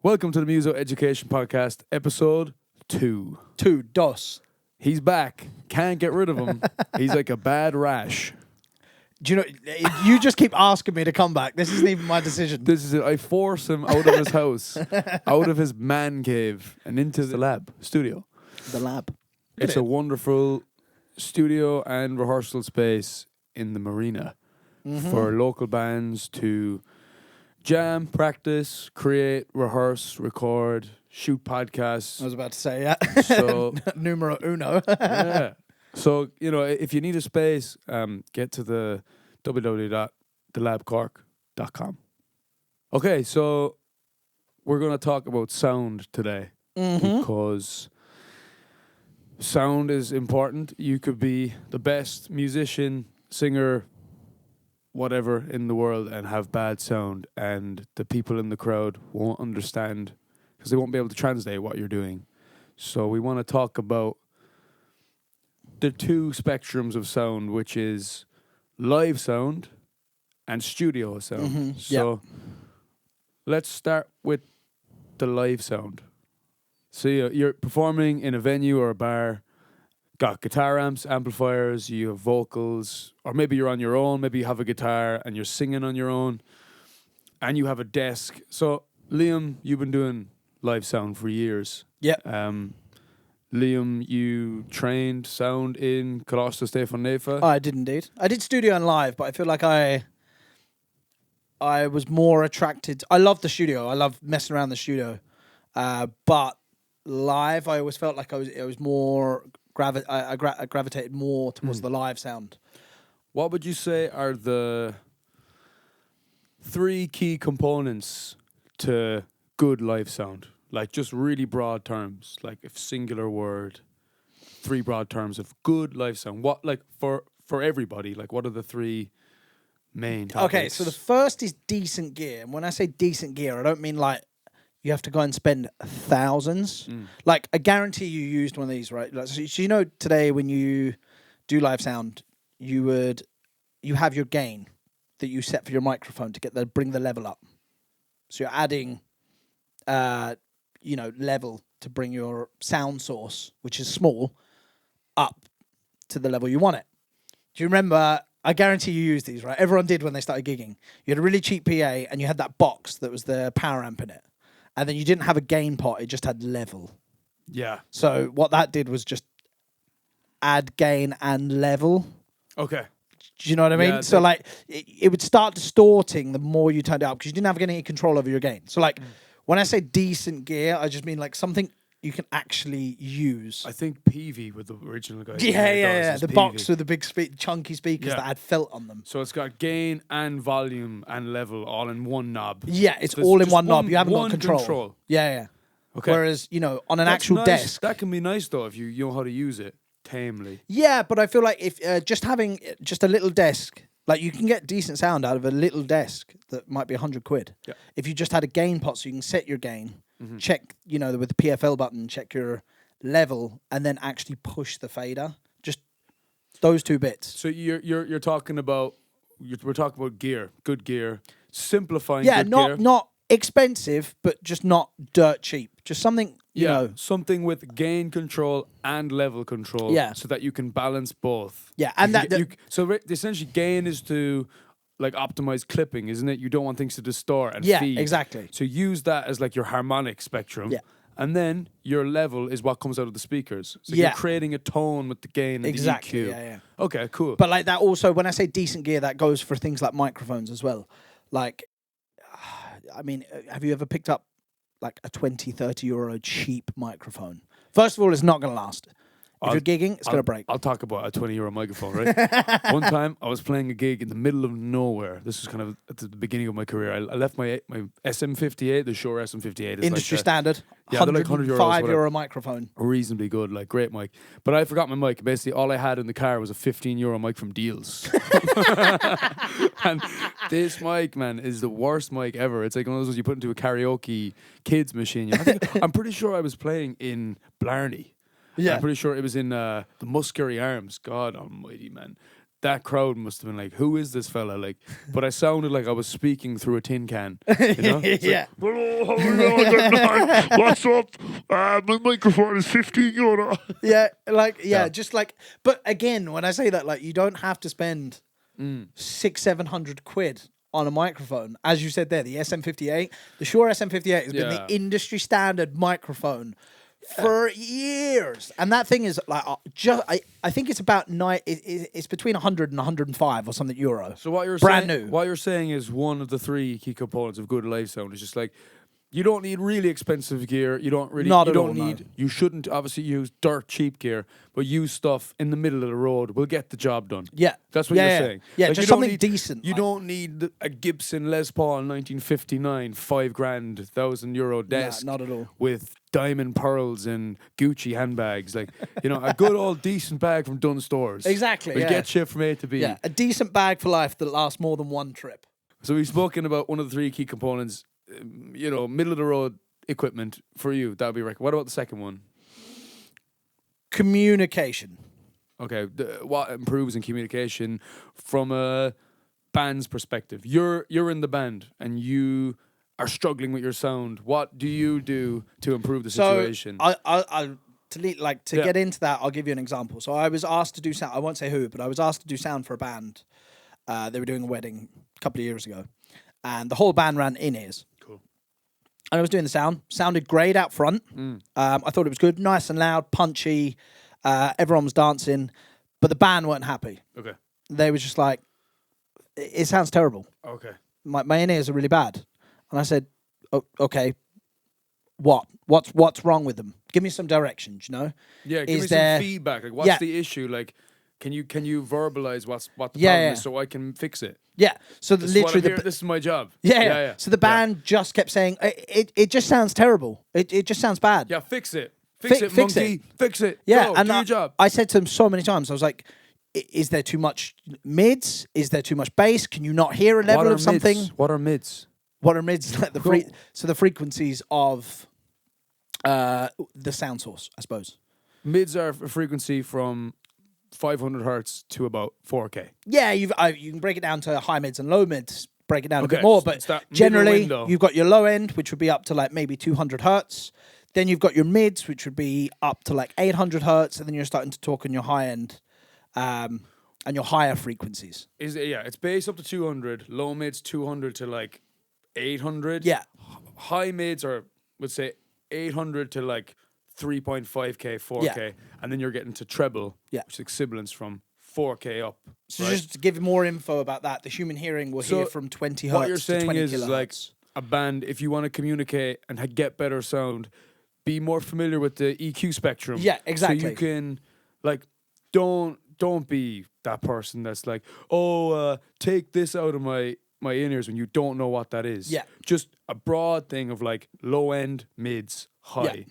Welcome to the Muso Education Podcast, episode 2. Two dos. He's back. Can't get rid of him. He's like a bad rash. Do you know? You just keep asking me to come back. This isn't even my decision. This is it. I force him out of his house, out of his man cave, and into the studio. The lab. It's a wonderful studio and rehearsal space in the marina for local bands to jam, practice, create, rehearse, record, shoot podcasts. I was about to say, yeah. So Numero uno. yeah. So, if you need a space, get to the www.thelabcork.com. Okay, so we're going to talk about sound today because sound is important. You could be the best musician, singer, whatever in the world and have bad sound, and the people in the crowd won't understand because they won't be able to translate what you're doing. So we want to talk about the two spectrums of sound, which is live sound and studio sound. So let's start with the live sound. So you're performing in a venue or a bar, got guitar amps, amplifiers, you have vocals, or maybe you're on your own, maybe you have a guitar and you're singing on your own, and you have a desk. So Liam, you've been doing live sound for years. Yeah. Liam, you trained sound in Costa Stefan Nefa. I did indeed. I did studio and live, but I feel like I was more attracted. I love the studio. I love messing around the studio. But live, I always felt like I was more I gravitated more towards the live sound. What would you say are the 3 key components to good live sound? Like just really broad terms, like if singular word, 3 broad terms of good live sound. What, like for everybody, like what are the 3 main topics? Okay, so the first is decent gear. And when I say decent gear, I don't mean like you have to go and spend thousands. Like, I guarantee you used one of these, right? Like, so today when you do live sound, you have your gain that you set for your microphone to bring the level up. So you're adding, level to bring your sound source, which is small, up to the level you want it. Do you remember? I guarantee you used these, right? Everyone did when they started gigging. You had a really cheap PA and you had that box that was the power amp in it. And then you didn't have a gain pot, it just had level. Yeah. So what that did was just add gain and level. Okay. Do you know what I mean? Yeah, so like it would start distorting the more you turned it up because you didn't have any control over your gain. So like when I say decent gear, I just mean like something you can actually use. I think Peavy with the original guy. Yeah. The Peavy. box with the big chunky speakers that had felt on them. So it's got gain and volume and level all in one knob. Yeah, it's so all in just one knob. You haven't got control. control. Yeah. Okay. Whereas, on an actual nice. desk. That can be nice though if you know how to use it tamely. Yeah, but I feel like if just having just a little desk, like you can get decent sound out of a little desk that might be £100. Yeah. If you just had a gain pot so you can set your gain, check, with the PFL button, check your level, and then actually push the fader. Just those 2 bits. So you're talking about we're talking about gear, good gear, simplifying. Yeah, good gear. not expensive, but just not dirt cheap. Just something something with gain control and level control. Yeah. So that you can balance both. Yeah, and essentially gain is to like optimize clipping, isn't it? You don't want things to distort and yeah, feed. exactly. So use that as like your harmonic spectrum. Yeah. And then your level is what comes out of the speakers. So you're creating a tone with the gain and exactly. the EQ. Yeah. Okay, cool. But like that also, when I say decent gear, that goes for things like microphones as well. Like, I mean, have you ever picked up like a 20, 30 euro cheap microphone? First of all, it's not going to last. If you're gigging, it's going to break. I'll talk about a 20 euro microphone, right? One time I was playing a gig in the middle of nowhere. This was kind of at the beginning of my career. I left my SM58, the Shure SM58. Is industry like standard. Yeah, they're like €100. €5 microphone. Reasonably good, like great mic. But I forgot my mic. Basically, all I had in the car was a 15 euro mic from Deals. And this mic, man, is the worst mic ever. It's like one of those ones you put into a karaoke kids machine. I'm pretty sure I was playing in Blarney. Yeah. I'm pretty sure it was in the Muskerry Arms. God almighty, man. that crowd must have been like, who is this fella? Like, but I sounded like I was speaking through a tin can. You know? It's Yeah. Like, hello, how are you doing? What's up? My microphone is €15. Just like, but again, when I say that, like, you don't have to spend 600-700 quid on a microphone. As you said there, the SM58, the Shure SM58 has been Yeah. the industry standard microphone for years, and that thing is like I think it's about it's between 100 and 105 or something euro. So what you're brand saying, new. What you're saying is one of the three key components of good live sound is just like, you don't need really expensive gear. You don't really. Not you at don't all, no. need. You shouldn't obviously use dirt cheap gear, but use stuff in the middle of the road. Will get the job done. Yeah, That's what Yeah, you're yeah. saying. Yeah, Like, just you don't something need- decent, You like- don't need a Gibson Les Paul 1959, €5,000, €1,000 desk. not at all. With diamond pearls and Gucci handbags, like, you know, a good old decent bag from Dunn Stores. Exactly, will yeah. get you from A to B. Yeah, a decent bag for life that lasts more than one trip. So we've spoken about one of the three key components, you know, middle of the road equipment for you. That would be what about the second one? Communication. Okay, what improves in communication from a band's perspective? You're in the band and you are struggling with your sound. What do you do to improve the situation? So to Yeah. get into that, I'll give you an example. So I was asked to do sound. I won't say who, but I was asked to do sound for a band. They were doing a wedding a couple of years ago, and the whole band ran in-ears. Cool. And I was doing the sound. Sounded great out front. I thought it was good, nice and loud, punchy. Everyone was dancing, but the band weren't happy. Okay. They were just like, it sounds terrible. Okay. My in-ears are really bad. And I said, okay, what's wrong with them? Give me some directions, you know? Yeah, give Is me there- some feedback. Like, what's Yeah. the issue? Like, can you verbalize what the Yeah, problem yeah. is so I can fix it? Yeah. So This is what literally I'm here- this is my job. yeah. So the band just kept saying, it just sounds terrible. It just sounds bad. Yeah, fix it. Fix it, fix monkey. it. Fix it. Yeah, Go, and do your job. I said to them so many times, I was like, is there too much mids? Is there too much bass? Can you not hear a level of something? What are mids? What are mids? Like the frequencies of the sound source, I suppose. Mids are a frequency from 500 hertz to about 4K. Yeah, you can break it down to high mids and low mids. Break it down a Okay, bit more, so but it's that middle generally window. you've got your low end, which would be up to like maybe 200 hertz. Then you've got your mids, which would be up to like 800 hertz, and then you're starting to talk on your high end, and your higher frequencies. It's bass up to 200, low mids 200 to like 800. Yeah. High mids are, let's say, 800 to like 3.5K, 4K, and then you're getting to treble, which is sibilance from 4K up. So right? just to give more info about that, the human hearing will hear from 20 hertz What you're to saying 20 is kilohertz. like a band, if you want to communicate and get better sound, be more familiar with the EQ spectrum. Yeah, exactly. So you can, like, don't be that person that's like, take this out of my in-ears when you don't know what that is. Yeah. Just a broad thing of like low end, mids, high. Yeah.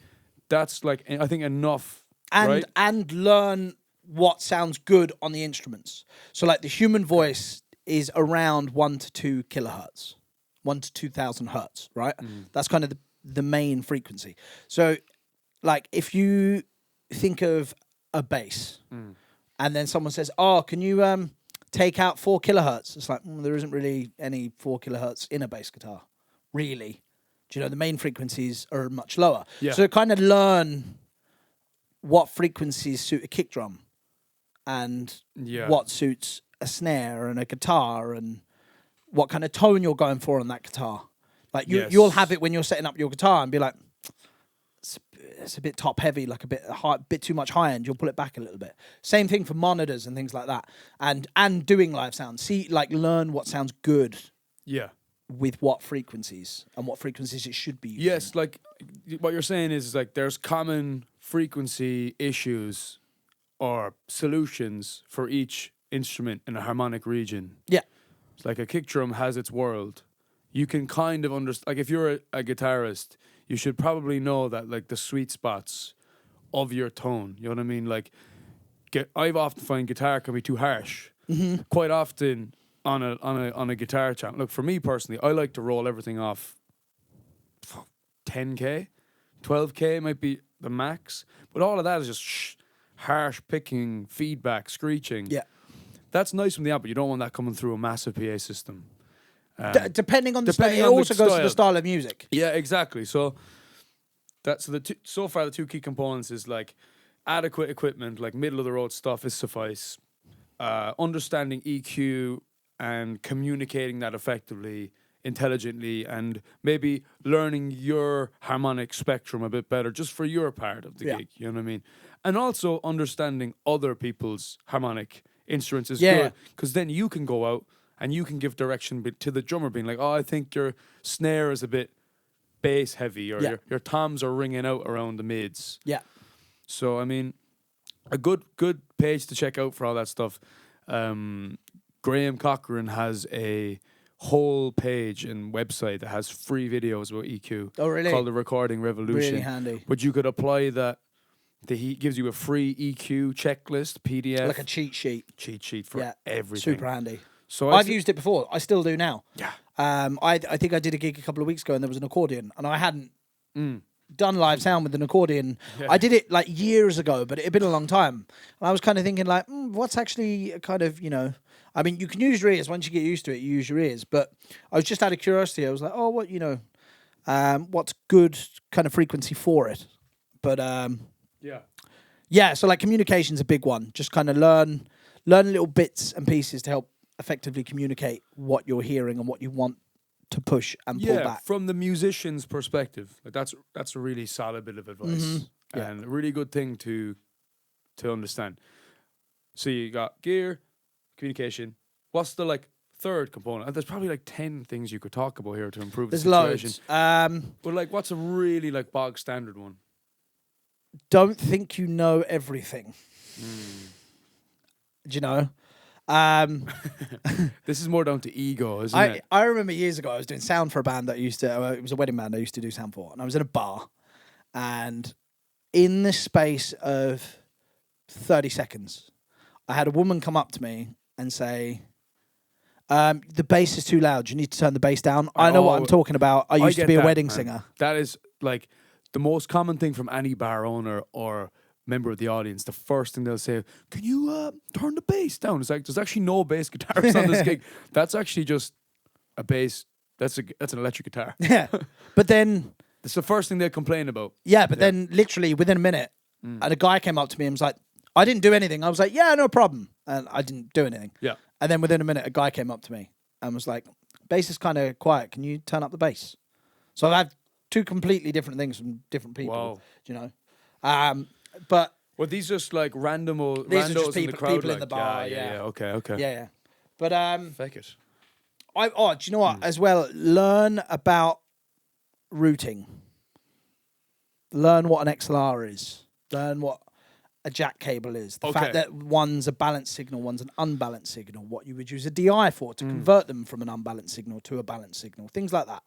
That's like, I think enough. and right? and learn what sounds good on the instruments. So like the human voice is around 1 to 2 kilohertz, 1 to 2,000 hertz, right? That's kind of the main frequency. So like if you think of a bass and then someone says, oh, can you take out 4 kilohertz? It's like, there isn't really any 4 kilohertz in a bass guitar, really. Do you know, the main frequencies are much lower. Yeah. So kind of learn what frequencies suit a kick drum and what suits a snare and a guitar and what kind of tone you're going for on that guitar. Like you'll have it when you're setting up your guitar and be like, it's a bit top heavy, like a bit high, bit too much high end. You'll pull it back a little bit. Same thing for monitors and things like that. And doing live sound. Learn what sounds good. Yeah. With what frequencies and what frequencies it should be using. Yes, like what you're saying is like there's common frequency issues or solutions for each instrument in a harmonic region. Yeah. It's like a kick drum has its world. You can kind of understand, like if you're a guitarist, you should probably know that like the sweet spots of your tone. You know what I mean? Like, I've often find guitar can be too harsh. Mm-hmm. Quite often on a guitar channel. Look, for me personally, I like to roll everything off 10K, 12K might be the max, but all of that is just harsh picking, feedback, screeching. Yeah. that's nice from the amp, but you don't want that coming through a massive PA system. Depending on the style, it depending on the also goes to style. the style of music. Yeah, exactly. So that's so far the two key components is like adequate equipment, like middle of the road stuff is suffice. Understanding EQ and communicating that effectively, intelligently, and maybe learning your harmonic spectrum a bit better just for your part of the gig. You know what I mean? And also understanding other people's harmonic instruments is good, because then you can go out and you can give direction to the drummer, being like, "Oh, I think your snare is a bit bass heavy, or your toms are ringing out around the mids." Yeah. So I mean, a good page to check out for all that stuff. Graham Cochran has a whole page and website that has free videos about EQ. Oh, really? Called The Recording Revolution. Really handy. But you could apply that. He gives you a free EQ checklist PDF, Like a cheat sheet. Cheat sheet for everything. Super handy. So I've used it before. I still do now. Yeah. I think I did a gig a couple of weeks ago and there was an accordion, and I hadn't done live sound with an accordion. Yeah. I did it like years ago, but it had been a long time. And I was kind of thinking like, what's actually kind of, I mean, you can use your ears. Once you get used to it, you use your ears. But I was just out of curiosity. I was like, what's good kind of frequency for it? But so like communication's a big one. Just kind of learn little bits and pieces to help effectively communicate what you're hearing and what you want to push and pull back. From the musician's perspective, like that's a really solid bit of advice and a really good thing to understand. So you got gear, communication. What's the third component? And there's probably 10 things you could talk about here to improve the situation. Loads. But what's a really bog standard one? Don't think you know everything. Do you know? This is more down to ego, isn't it? I remember years ago I was doing sound for a band that it was a wedding band I used to do sound for, and I was in a bar, and in the space of 30 seconds, I had a woman come up to me and say, the bass is too loud, you need to turn the bass down. I know what I'm talking about. I used to be a wedding singer. That is the most common thing from any bar owner or member of the audience. The first thing they'll say, "Can you turn the bass down?" It's like, there's actually no bass guitars on this gig. That's actually just a bass. That's an electric guitar. Yeah, but then it's the first thing they complain about. Yeah, but then literally within a minute, and a guy came up to me and was like, "I didn't do anything." I was like, "Yeah, no problem," and I didn't do anything. Yeah, and then within a minute, a guy came up to me and was like, "Bass is kind of quiet. Can you turn up the bass?" So I've had two completely different things from different people. Wow. You know, but well, these just randos these are just in the crowd, people in the bar. Yeah. Okay. Yeah. But fake it. do you know what? As well, learn about routing. Learn what an XLR is. Learn what a jack cable is. The fact that one's a balanced signal, one's an unbalanced signal. What you would use a DI for to convert them from an unbalanced signal to a balanced signal. Things like that.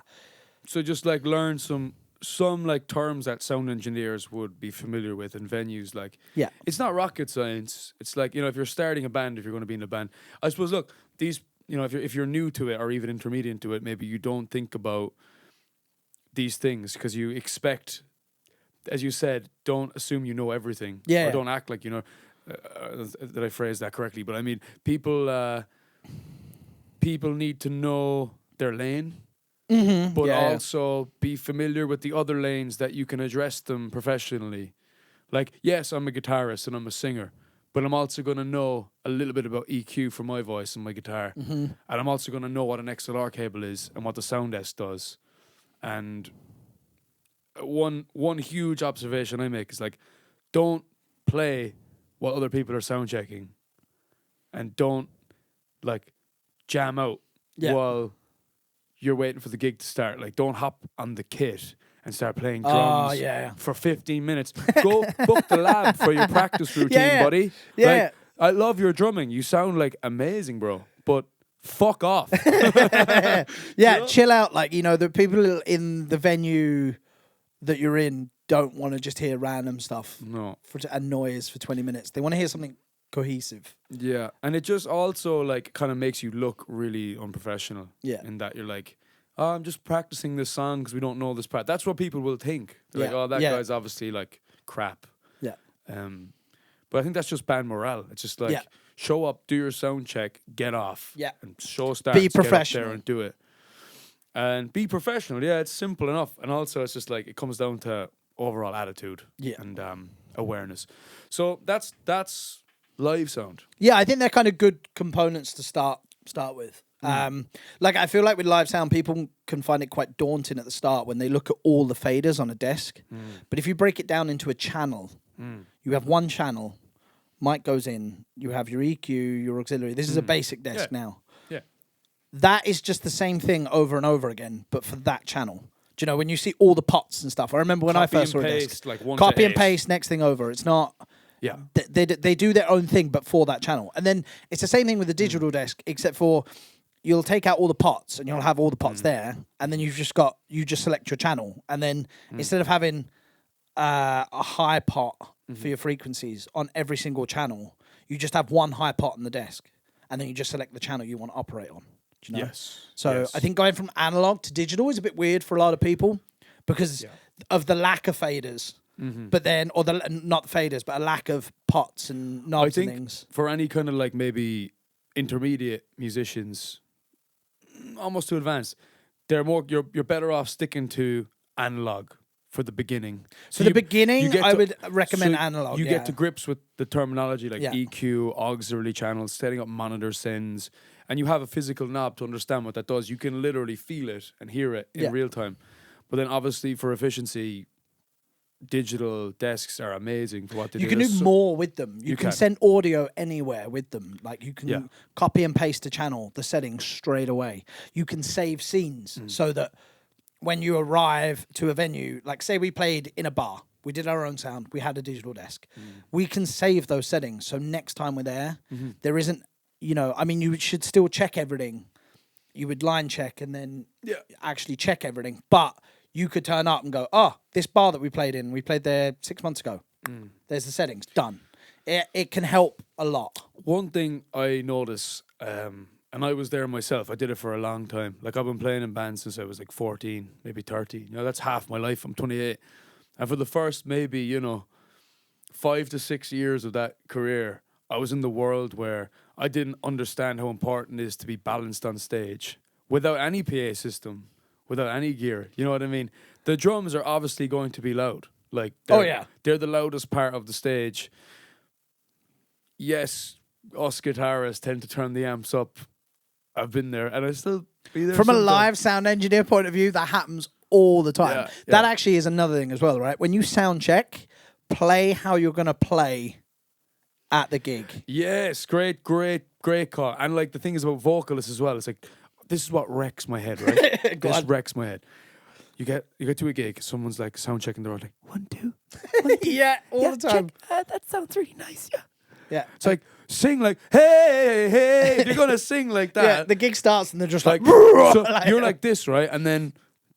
So just learn some terms that sound engineers would be familiar with in venues. It's not rocket science. It's if you're starting a band, if you're going to be in a band, I suppose. Look, these if you're new to it or even intermediate to it, maybe you don't think about these things because you expect, as you said, don't assume you know everything. Yeah. Or don't act like you know. Did I phrase that correctly? But I mean, people need to know their lane. But also be familiar with the other lanes that you can address them professionally. Yes, I'm a guitarist and I'm a singer, but I'm also going to know a little bit about EQ for my voice and my guitar. And I'm also going to know what an XLR cable is and what the Sound S does. And one huge observation I make is don't play while other people are sound checking, and don't jam out while you're waiting for the gig to start. Don't hop on the kit and start playing drums for 15 minutes. Go book the lab for your practice routine, buddy. Yeah. I love your drumming. You sound amazing, bro. But fuck off. Chill out. The people in the venue that you're in don't want to just hear random stuff. No. And noise for 20 minutes. They want to hear something cohesive. Yeah, and it just also kind of makes you look really unprofessional. Yeah, in that you're oh, I'm just practicing this song because we don't know this part. That's what people will think. They're oh, that guy's obviously crap. Yeah. But I think that's just bad morale. It's just show up, do your sound check, get off. Yeah. And show stats, Be get up professional. there and do it. And be professional. Yeah, it's simple enough. And also, it's just like, it comes down to overall attitude and awareness. So that's live sound. Yeah, I think they're kind of good components to start with. Like, I feel like with live sound, people can find it quite daunting at the start when they look at all the faders on a desk. But if you break it down into a channel, you have one channel, mic goes in, you have your EQ, your auxiliary. This is a basic desk now. Yeah. That is just the same thing over and over again, but for that channel. Do you know, when you see all the pots and stuff? I remember when I first saw a desk. Like 1 Copy to and 8. paste, next thing over. It's not... Yeah. They do their own thing, but for that channel. And then it's the same thing with the digital desk, except for you'll take out all the pots and you'll have all the pots there, and then you just select your channel, and then instead of having a high pot for your frequencies on every single channel, you just have one high pot on the desk, and then you just select the channel you want to operate on. Do you know? Yes. So Yes. I think going from analog to digital is a bit weird for a lot of people because of the lack of faders. But then, or not the faders, but a lack of pots and knobs and things. For any kind of like maybe intermediate musicians, almost too advanced, they're more. You're better off sticking to analog for the beginning. For the beginning, get I to- would recommend so analog. You get to grips with the terminology like Yeah. EQ, auxiliary channels, setting up monitor sends, and you have a physical knob to understand what that does. You can literally feel it and hear it in real time. But then, obviously, for efficiency, digital desks are amazing for what they do. You can do There's more with them. You can can. send audio anywhere with them. Like you can Yeah. copy and paste a channel, the settings straight away. You can save scenes so that when you arrive to a venue, like say we played in a bar, we did our own sound, we had a digital desk. We can save those settings. So next time we're there, there isn't, I mean, you should still check everything. You would line check and then actually check everything. But you could turn up and go, oh, this bar that we played there 6 months ago. There's the settings, done. It can help a lot. One thing I notice, and I was there myself, I did it for a long time. Like I've been playing in bands since I was like 14, maybe 30. That's half my life. I'm 28. And for the first maybe, 5 to 6 years of that career, I was in the world where I didn't understand how important it is to be balanced on stage without any PA system, without any gear. You know what I mean? The drums are obviously going to be loud. Like, they're the loudest part of the stage. Yes, us guitarists tend to turn the amps up. I've been there, and I still be there. From sometimes. a live sound engineer point of view, that happens all the time. Yeah, That actually is another thing as well, right? When you sound check, play how you're going to play at the gig. Yes, great call. And like the thing is about vocalists as well. It's like this is what wrecks my head, right? Go This on. wrecks my head. You get to a gig, someone's like sound checking, they're all like 1, 2. Yeah, all the time. That sounds really nice. Yeah. Yeah. It's like sing like hey. If you're gonna sing like that, Yeah, the gig starts and they're just like, so you're like this, right? And then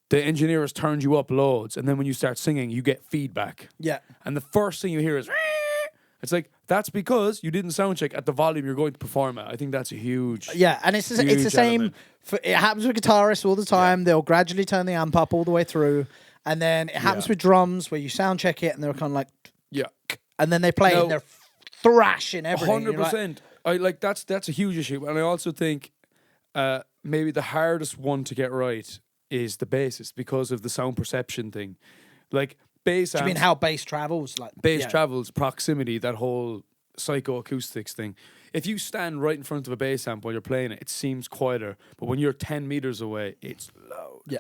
the engineer has turned you up loads, and then when you start singing, you get feedback. yeah. And the first thing you hear is it's like that's because you didn't sound check at the volume you're going to perform at. I think that's a huge Yeah, and it's the huge same. element. It happens with guitarists all the time. They'll gradually turn the amp up all the way through, and then it happens with drums where you sound check it and they're kind of like, Yeah. and then they play No. and they're thrashing everything. You're like, 100%. I like that's a huge issue, and I also think maybe the hardest one to get right is the bassist because of the sound perception thing. Like bass Do you mean amps, how bass travels? Like bass yeah. travels, proximity, that whole psychoacoustics thing. If you stand right in front of a bass amp while you're playing it, it seems quieter, but when you're 10 meters away, it's loud. Yeah.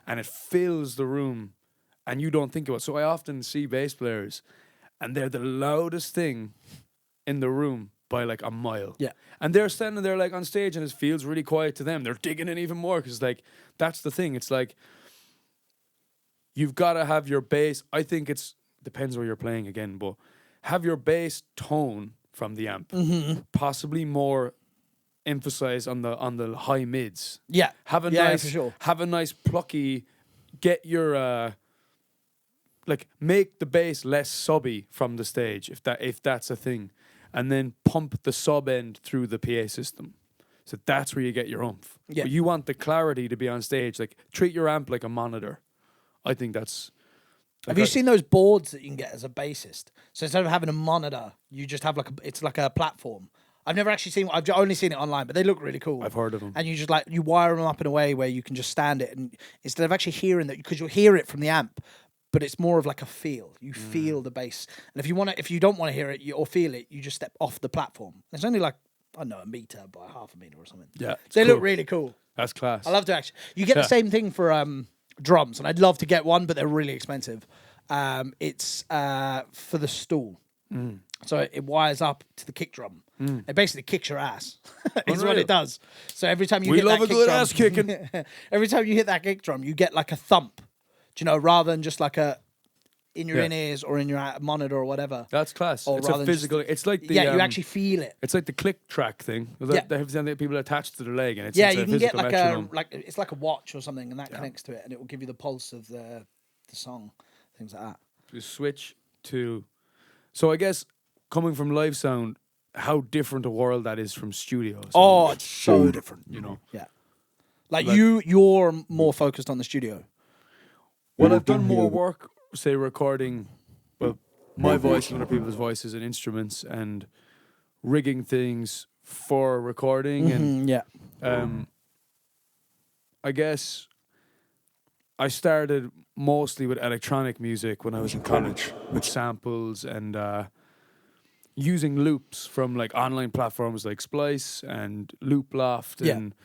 And it fills the room, and you don't think about it. So I often see bass players, and they're the loudest thing in the room by like a mile. Yeah. And they're standing there like on stage, and it feels really quiet to them. They're digging in even more because like that's the thing. It's like you've got to have your bass. I think it's depends where you're playing again, but have your bass tone from the amp, possibly more emphasize on the high mids. Yeah. Have a Yeah, nice, for sure. have a nice plucky. Get your like make the bass less subby from the stage if that's a thing, and then pump the sub end through the PA system. So that's where you get your oomph. Yeah. But you want the clarity to be on stage. Like treat your amp like a monitor. I think that's. Have you seen those boards that you can get as a bassist? So instead of having a monitor, you just have it's like a platform. I've never actually seen. I've only seen it online, but they look really cool. I've heard of them. And you just like you wire them up in a way where you can just stand it, and instead of actually hearing that, because you'll hear it from the amp, but it's more of like a feel. You feel the bass, and if you don't want to hear it or feel it, you just step off the platform. It's only like, I don't know, a meter by half a meter or something. Yeah, they cool. look really cool. That's class. I love to actually. You get the same thing for drums, and I'd love to get one, but they're really expensive. It's for the stool. So it wires up to the kick drum. It basically kicks your ass. Is what it does. So every time you hit that kick drum, ass kicking. every time you hit that kick drum, you get like a thump. Do you know, rather than just like a in your in-ears or in your monitor or whatever. That's class. Or it's a physical. It's like the you actually feel it. It's like the click track thing. They have something people attached to their leg, and it's you a can get like metronome. it's like a watch or something, and that connects to it, and it will give you the pulse of the song, things like that. You switch to. So I guess coming from live sound, how different a world that is from studio. Oh, it's so different. You know. Yeah. Like you're more focused on the studio. Well, I've done more work, say, recording, well, my voice and other people's voices and instruments and rigging things for recording. And I guess I started mostly with electronic music when I was in college, with samples and using loops from like online platforms like Splice and Loop Loft and,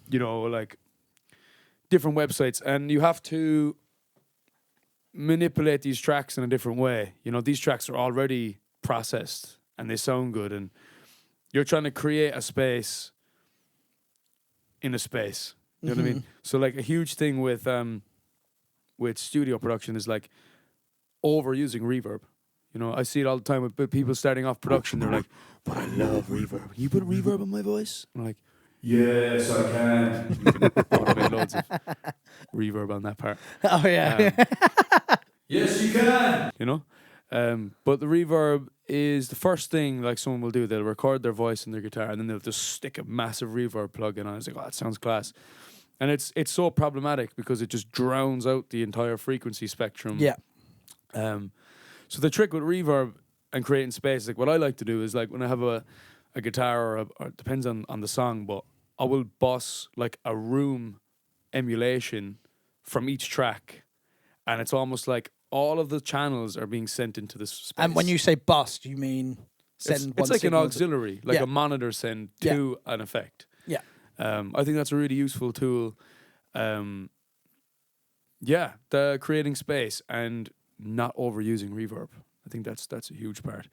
you know, like different websites. And you have to manipulate these tracks in a different way. You know, these tracks are already processed and they sound good, and you're trying to create a space in a space. You know what I mean? So like a huge thing with studio production is like overusing reverb. You know, I see it all the time with people starting off production. They're like, "But I love reverb. Can you put reverb on my voice?" I'm like, "Yes, I can." You can automate loads of reverb on that part. Oh yeah. Yes, you can. You know, but the reverb is the first thing like someone will do. They'll record their voice and their guitar, and then they'll just stick a massive reverb plug in. And I was like, "Oh, that sounds class." And it's so problematic because it just drowns out the entire frequency spectrum. Yeah. So the trick with reverb and creating space, like what I like to do is like when I have a guitar or it depends on the song, but I will boss like a room emulation from each track, and it's almost like all of the channels are being sent into this space. And when you say bus, you mean send it's like an auxiliary, like a monitor send to an effect. Yeah. I think that's a really useful tool. The creating space and not overusing reverb. I think that's a huge part.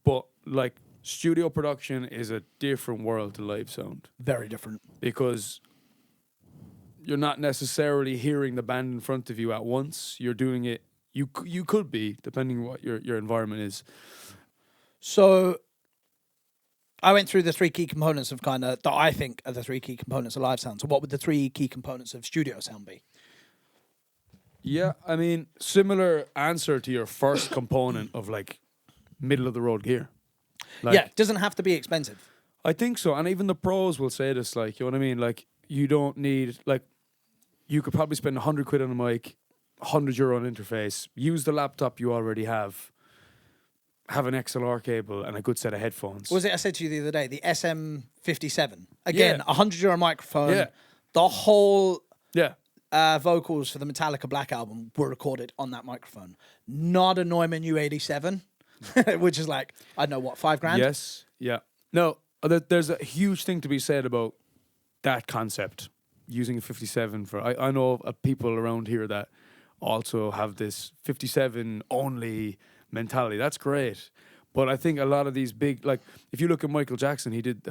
But like studio production is a different world to live sound. Very different. Because you're not necessarily hearing the band in front of you at once. You're doing it. You could be, depending on what your environment is. So I went through the three key components of that I think are the three key components of live sound. So what would the three key components of studio sound be? Yeah, I mean, similar answer to your first component of like middle of the road gear. Like, it doesn't have to be expensive. I think so, and even the pros will say this. Like, you know what I mean? Like, you don't need you could probably spend £100 on a mic, €100 on interface. Use the laptop you already have. Have an XLR cable and a good set of headphones. What was it I said to you the other day? The SM57. Again, €100 microphone. Yeah. The whole vocals for the Metallica Black album were recorded on that microphone. Not a Neumann U87, which is like, I don't know what, $5,000? Yes. Yeah. No, there's a huge thing to be said about that concept. Using a 57 for... I know of people around here that also have this 57 only mentality. That's great. But I think a lot of these big... Like, if you look at Michael Jackson, he did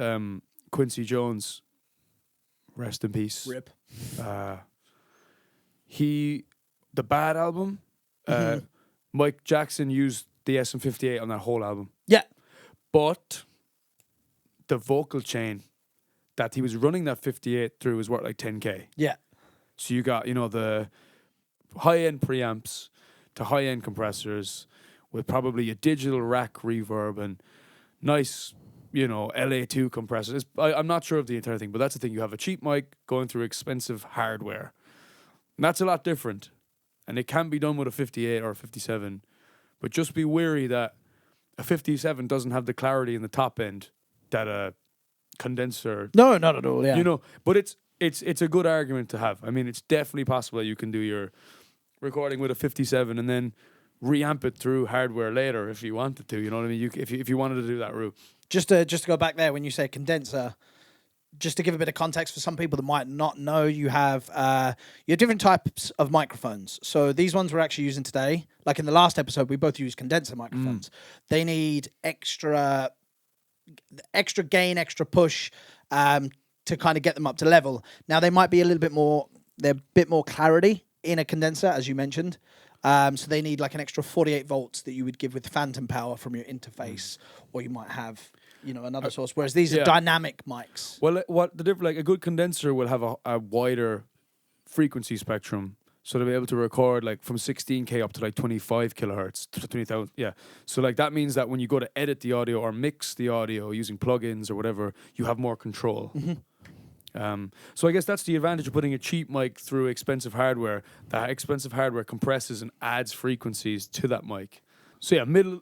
Quincy Jones. Rest in peace. RIP. The Bad album, Mike Jackson used the SM58 on that whole album. Yeah. But the vocal chain that he was running that 58 through was worth like 10K. Yeah. So you got, the high-end preamps to high-end compressors with probably a digital rack reverb and nice, LA2 compressors. I'm not sure of the entire thing, but that's the thing. You have a cheap mic going through expensive hardware. And that's a lot different. And it can be done with a 58 or a 57. But just be wary that a 57 doesn't have the clarity in the top end that a condenser, No, not at all. Yeah. you know. But it's a good argument to have. I mean, it's definitely possible that you can do your recording with a 57 and then reamp it through hardware later if you wanted to. You know what I mean? If you wanted to do that route. Just to go back there, when you say condenser, just to give a bit of context for some people that might not know, you have different types of microphones. So these ones we're actually using today, like in the last episode, we both used condenser microphones. They need extra gain, extra push to kind of get them up to level. Now they might be a bit more clarity in a condenser, as you mentioned. So they need like an extra 48 volts that you would give with phantom power from your interface, or you might have, another source. Whereas these are dynamic mics. Well, what the difference? Like a good condenser will have a wider frequency spectrum, so to be able to record like from 16K up to like 25 kilohertz to 20,000. Yeah. So like that means that when you go to edit the audio or mix the audio using plugins or whatever, you have more control. So I guess that's the advantage of putting a cheap mic through expensive hardware. That expensive hardware compresses and adds frequencies to that mic. So yeah, middle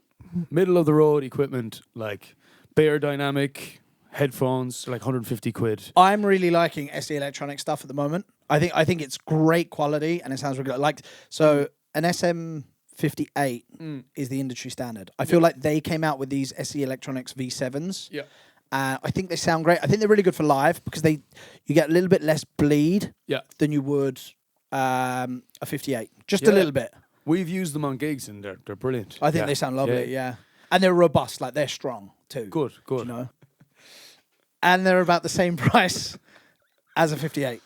of the road equipment, like Bear Dynamic headphones, like 150 quid. I'm really liking SE Electronic stuff at the moment. I think it's great quality and it sounds really good. Like, so an SM58 is the industry standard. I feel like they came out with these SE Electronics V7s. Yeah. I think they sound great. I think they're really good for live because you get a little bit less bleed than you would a 58. Just a little bit. We've used them on gigs and they're brilliant. I think they sound lovely, yeah. And they're robust, like they're strong too. Good. You know? And they're about the same price as a 58.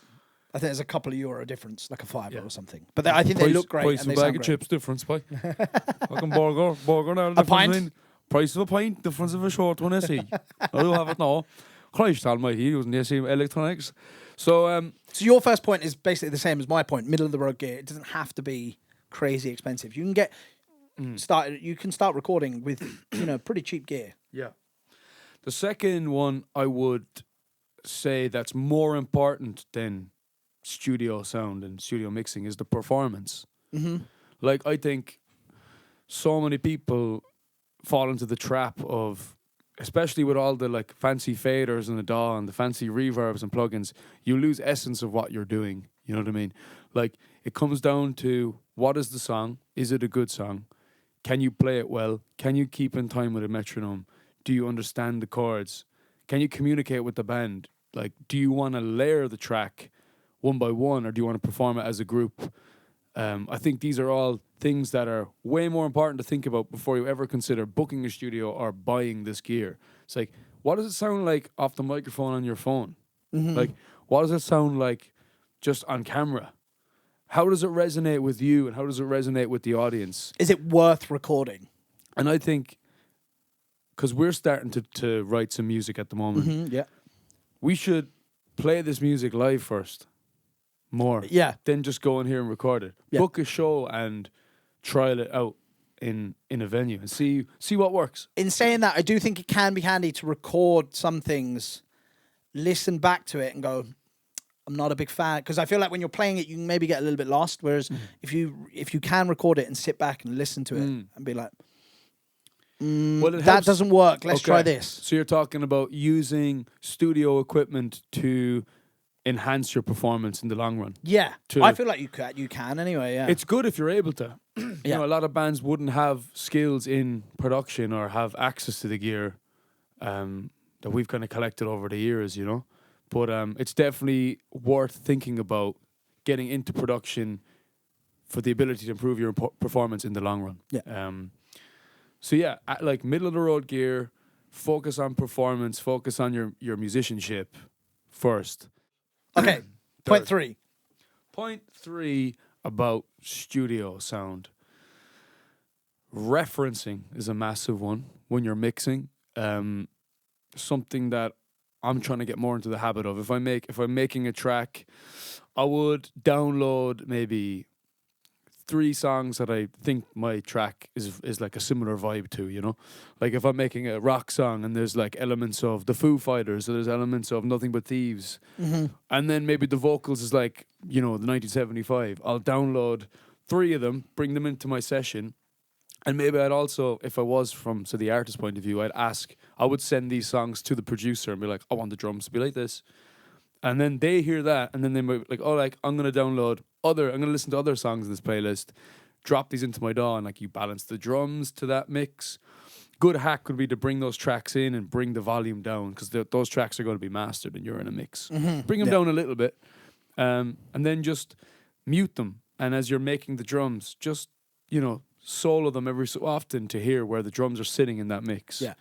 I think there's a couple of euro difference, like a $5 or something. But I think they look great. Price and of they a bag sound of great. chips difference, boy. Fucking burger now. A pint? Price of a pint, difference of a short one, SE. I do have it now. Christ almighty, using the SE Electronics. So your first point is basically the same as my point, middle of the road gear. It doesn't have to be crazy expensive. You can get started. You can start recording with pretty cheap gear. Yeah. The second one I would say that's more important than studio sound and studio mixing is the performance. Like I think so many people fall into the trap of, especially with all the like fancy faders and the DAW and the fancy reverbs and plugins, you lose essence of what you're doing. You know what I mean? Like it comes down to, what is the song? Is it a good song? Can you play it well? Can you keep in time with a metronome? Do you understand the chords? Can you communicate with the band? Like, do you want to layer the track one by one, or do you want to perform it as a group? I think these are all things that are way more important to think about before you ever consider booking a studio or buying this gear. It's like, what does it sound like off the microphone on your phone? Like, what does it sound like just on camera? How does it resonate with you, and how does it resonate with the audience? Is it worth recording? And I think, because we're starting to write some music at the moment, we should play this music live first. More. Yeah. Then just go in here and record it. Yeah. Book a show and trial it out in a venue and see what works. In saying that, I do think it can be handy to record some things, listen back to it and go, I'm not a big fan. Because I feel like when you're playing it, you can maybe get a little bit lost. Whereas if you can record it and sit back and listen to it and be like, well, that doesn't work. Let's try this. So you're talking about using studio equipment to enhance your performance in the long run. Yeah, I feel like you can anyway. Yeah, it's good if you're able to. You know, a lot of bands wouldn't have skills in production or have access to the gear that we've kind of collected over the years. You know, but it's definitely worth thinking about getting into production for the ability to improve your performance in the long run. Yeah. So yeah, like middle of the road gear, focus on performance, focus on your musicianship first. Okay, point three. Point three about studio sound. Referencing is a massive one when you're mixing. Something that I'm trying to get more into the habit of. If I'm making a track, I would download maybe 3 songs that I think my track is like a similar vibe to, you know? Like if I'm making a rock song and there's like elements of the Foo Fighters, or there's elements of Nothing But Thieves, and then maybe the vocals is like, you know, the 1975, I'll download 3 of them, bring them into my session, And maybe I'd also, if I was from the artist point of view, I would send these songs to the producer and be like, I want the drums to be like this. And then they hear that, and then they might be like, oh, like, I'm going to listen to other songs in this playlist, drop these into my DAW, and like you balance the drums to that mix. Good hack would be to bring those tracks in and bring the volume down, because those tracks are going to be mastered and you're in a mix. Bring them down a little bit, and then just mute them. And as you're making the drums, just, solo them every so often to hear where the drums are sitting in that mix. Yeah.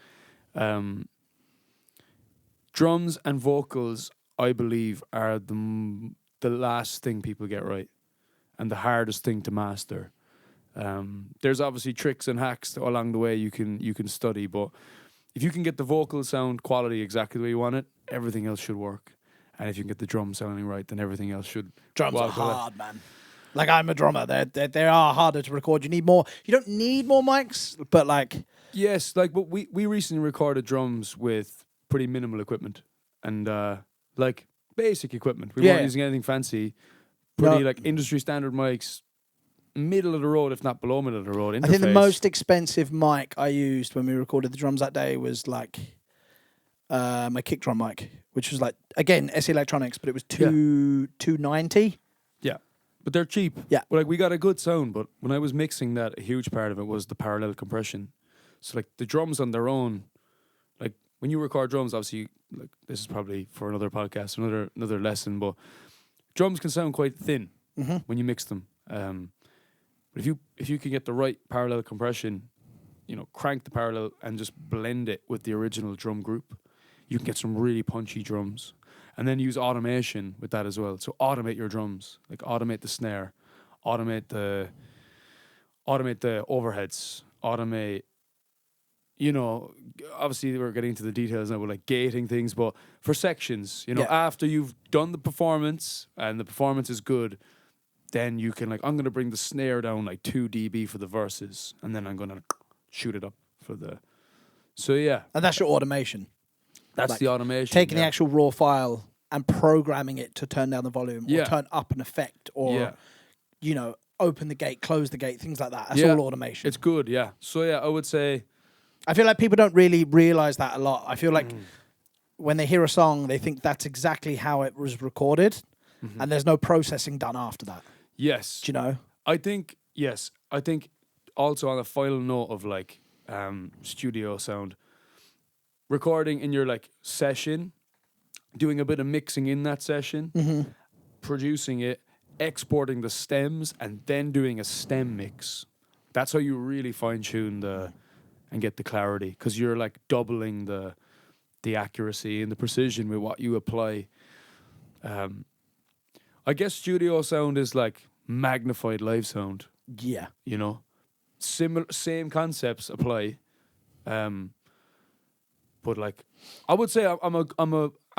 Drums and vocals, I believe, are the last thing people get right and the hardest thing to master. There's obviously tricks and hacks along the way you can study, but if you can get the vocal sound quality exactly the way you want it, everything else should work. And if you can get the drum sounding right, then everything else should. Drums are hard, man. Like, I'm a drummer. They are harder to record. You need more. You don't need more mics, but like. Yes, like, but we recently recorded drums with pretty minimal equipment and like basic equipment. We weren't using anything fancy. Pretty like industry standard mics, middle of the road, if not below middle of the road. Interface. I think the most expensive mic I used when we recorded the drums that day was like my kick drum mic, which was like, again, SE Electronics, but it was $290. Yeah, but they're cheap. Yeah, but like we got a good sound. But when I was mixing that, a huge part of it was the parallel compression. So like the drums on their own, like when you record drums, obviously, like this is probably for another podcast, another lesson, but drums can sound quite thin when you mix them. But if you can get the right parallel compression, crank the parallel and just blend it with the original drum group, you can get some really punchy drums. And then use automation with that as well. So automate your drums, like automate the snare, automate the overheads, automate. Obviously we're getting into the details now with like gating things, but for sections, after you've done the performance and the performance is good, then you can I'm going to bring the snare down like 2 dB for the verses, and then I'm going to shoot it up for the. So yeah, and that's your automation. That's the automation. Taking the actual raw file and programming it to turn down the volume or turn up an effect or open the gate, close the gate, things like that. That's all automation. It's good, yeah. So yeah, I would say. I feel like people don't really realize that a lot. I feel like when they hear a song, they think that's exactly how it was recorded, and there's no processing done after that. Yes. Do you know? I think also on a final note of like studio sound, recording in your like session, doing a bit of mixing in that session, producing it, exporting the stems, and then doing a stem mix. That's how you really fine tune and get the clarity, because you're like doubling the accuracy and the precision with what you apply. I guess studio sound is like magnified live sound. Yeah. Same concepts apply. But like, I would say I'm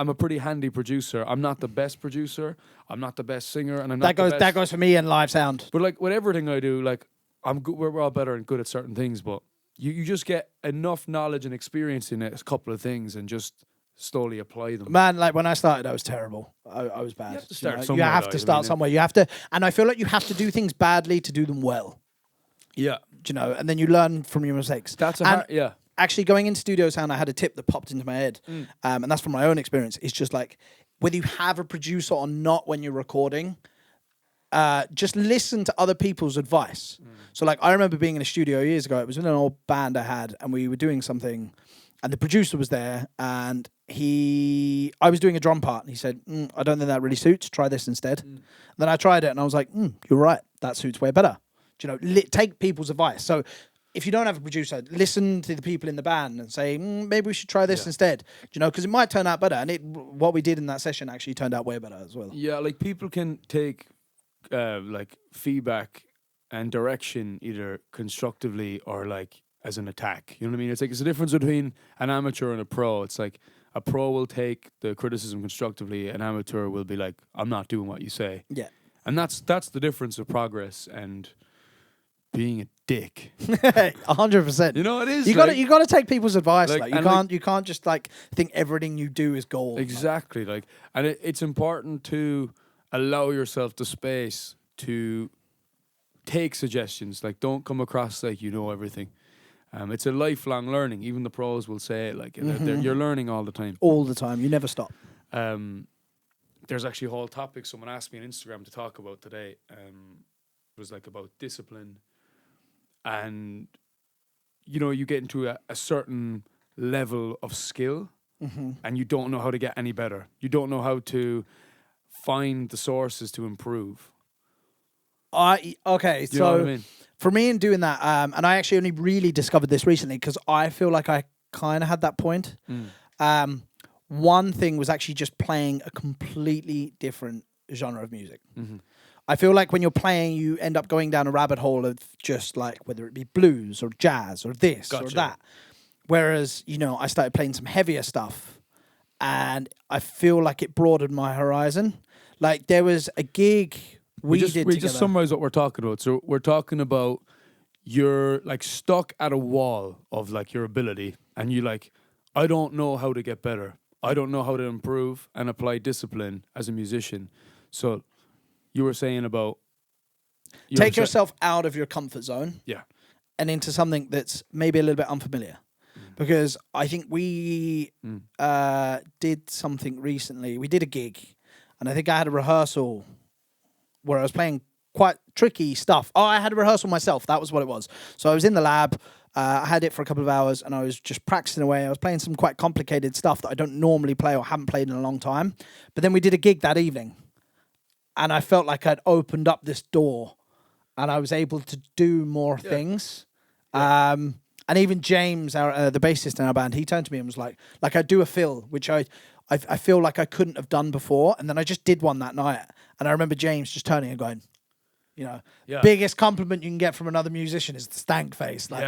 a pretty handy producer. I'm not the best producer. I'm not the best singer, and I'm not that goes for me in live sound. But like with everything I do, like I'm good. We're all better and good at certain things, but you just get enough knowledge and experience in a couple of things and just slowly apply them. Man, like when I started, I was terrible. I was bad. You have to start somewhere. You have to start somewhere. You have to, and I feel like you have to do things badly to do them well. Yeah. And then you learn from your mistakes. That's Actually, going into studio sound, I had a tip that popped into my head, and that's from my own experience. It's just like, whether you have a producer or not when you're recording, just listen to other people's advice. So like, I remember being in a studio years ago. It was in an old band I had, and we were doing something, and the producer was there, and I was doing a drum part, and he said, I don't think that really suits. Try this instead. Then I tried it, and I was like, you're right. That suits way better. Take people's advice. So if you don't have a producer, listen to the people in the band and say, maybe we should try this instead. Because it might turn out better. And what we did in that session actually turned out way better as well. Yeah, like people can take like feedback and direction either constructively or like as an attack. You know what I mean? It's like, it's a difference between an amateur and a pro. It's like a pro will take the criticism constructively. An amateur will be like, I'm not doing what you say. Yeah. And that's the difference of progress and being a dick. 100%. It is. You got to take people's advice. You can't just like think everything you do is gold. Exactly. It's important to allow yourself the space to take suggestions. Like, don't come across like you know everything. It's a lifelong learning. Even the pros will say it. Like, you're learning all the time. All the time. You never stop. There's actually a whole topic someone asked me on Instagram to talk about today. It was like about discipline, and you get into a certain level of skill, and you don't know how to get any better. You don't know how to find the sources to improve. Okay, You know what I mean? For me in doing that, and I actually only really discovered this recently because I feel like I kind of had that point. One thing was actually just playing a completely different genre of music. I feel like when you're playing, you end up going down a rabbit hole of just like whether it be blues or jazz or this or that. Whereas, I started playing some heavier stuff and I feel like it broadened my horizon. Like there was a gig we did together. Just summarize what we're talking about. So we're talking about you're like stuck at a wall of like your ability and you like, I don't know how to get better. I don't know how to improve and apply discipline as a musician. So you were saying about... Take yourself out of your comfort zone. Yeah. And into something that's maybe a little bit unfamiliar. Because I think we did something recently. We did a gig. And I think I had a rehearsal where I was playing quite tricky stuff. Oh, I had a rehearsal myself. That was what it was. So I was in the lab. I had it for a couple of hours and I was just practicing away. I was playing some quite complicated stuff that I don't normally play or haven't played in a long time. But then we did a gig that evening. And I felt like I'd opened up this door and I was able to do more things. Yeah. And even James, the bassist in our band, he turned to me and was like I do a fill, which I feel like I couldn't have done before. And then I just did one that night. And I remember James just turning and going, biggest compliment you can get from another musician is the stank face. Like,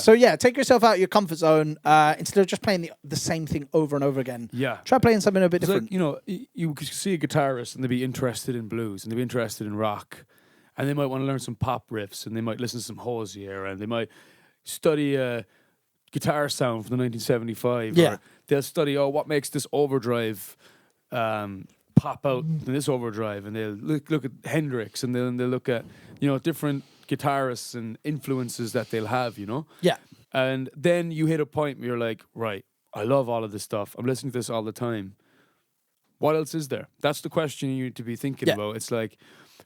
So take yourself out of your comfort zone instead of just playing the same thing over and over again. Yeah. Try playing something a bit different. Like, you could see a guitarist and they'd be interested in blues and they'd be interested in rock and they might want to learn some pop riffs and they might listen to some Hosier and they might study a guitar sound from the 1975. Yeah. Or they'll study, what makes this overdrive pop out in this overdrive, and they'll look at Hendrix, and then they'll look at different guitarists and influences that they'll have, Yeah. And then you hit a point where you're like, right, I love all of this stuff. I'm listening to this all the time. What else is there? That's the question you need to be thinking about. It's like,